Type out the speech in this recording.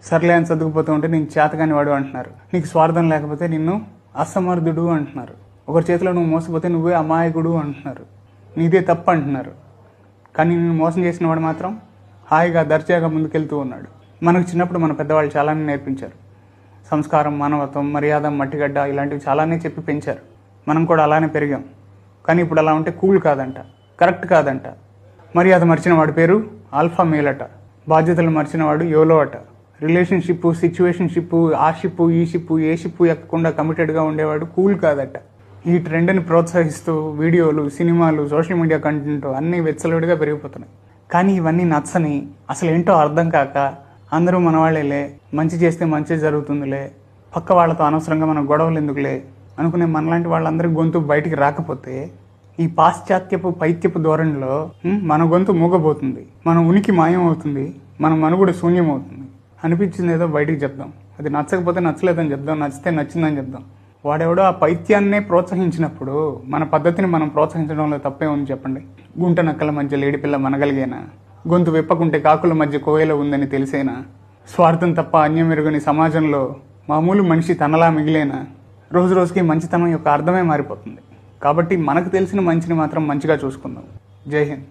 సర్లే అని చదువుకుపోతూ ఉంటే నేను చేతకాని వాడు అంటున్నారు. నీకు స్వార్థం లేకపోతే నిన్ను అసమర్థుడు అంటున్నారు. ఒకరి చేతిలో నువ్వు మోసపోతే నువ్వే అమాయకుడు అంటున్నారు. నీదే తప్పు అంటున్నారు. కానీ నిన్ను మోసం చేసిన వాడు మాత్రం హాయిగా దర్జాగా ముందుకెళ్తూ ఉన్నాడు. మనకు చిన్నప్పుడు మన పెద్దవాళ్ళు చాలానే నేర్పించారు. సంస్కారం, మానవత్వం, మర్యాద, మట్టిగడ్డ ఇలాంటివి చాలానే చెప్పి పెంచారు. మనం కూడా అలానే పెరిగాం. కానీ ఇప్పుడు అలా ఉంటే కూల్ కాదంట, కరెక్ట్ కాదంట. మర్యాద మర్చిన వాడి పేరు ఆల్ఫా మేల్ అట. బాధ్యతలు మర్చిన వాడు యోలో అట. రిలేషన్షిప్, సిచ్యువేషన్షిప్, ఆ షిప్, ఈ షిప్, ఏ షిప్ ఎక్కకుండా కమిటెడ్గా ఉండేవాడు కూల్ కాదట. ఈ ట్రెండ్ని ప్రోత్సహిస్తూ వీడియోలు, సినిమాలు, సోషల్ మీడియా కంటెంట్ అన్నీ వెచ్చలుడిగా పెరిగిపోతున్నాయి. కానీ ఇవన్నీ నచ్చని, అసలు ఏంటో అర్థం కాక అందరూ మన వాళ్ళేలే, మంచి చేస్తే మంచి జరుగుతుందిలే, పక్క వాళ్ళతో అనవసరంగా మన గొడవలు ఎందుకులే అనుకునే మనలాంటి వాళ్ళందరి గొంతు బయటికి రాకపోతే ఈ పాశ్చాత్యపు పైత్యపు ధోరణిలో మన గొంతు మూగబోతుంది, మన ఉనికి మాయం అవుతుంది, మన మనుగడ శూన్యం అవుతుంది. అనిపించింది ఏదో బయటికి చెప్దాం. అది నచ్చకపోతే నచ్చలేదని చెప్దాం, నచ్చితే నచ్చిందని చెప్దాం. వాడెవడో ఆ పైత్యాన్నే ప్రోత్సహించినప్పుడు మన పద్ధతిని మనం ప్రోత్సహించడంలో తప్పే ఉంది చెప్పండి. గుంట నక్కల మధ్య లేడిపిల్ల మనగలిగేనా? గొంతు విప్పకుంటే కాకుల మధ్య కోయలో ఉందని తెలిసేనా? స్వార్థం తప్ప అన్యం ఎరుగని సమాజంలో మామూలు మనిషి తనలా మిగిలేనా? రోజు రోజుకి మంచితనం యొక్క అర్థమే మారిపోతుంది. కాబట్టి మనకు తెలిసిన మంచిని మాత్రం మంచిగా చూసుకుందాం. జై హింద్.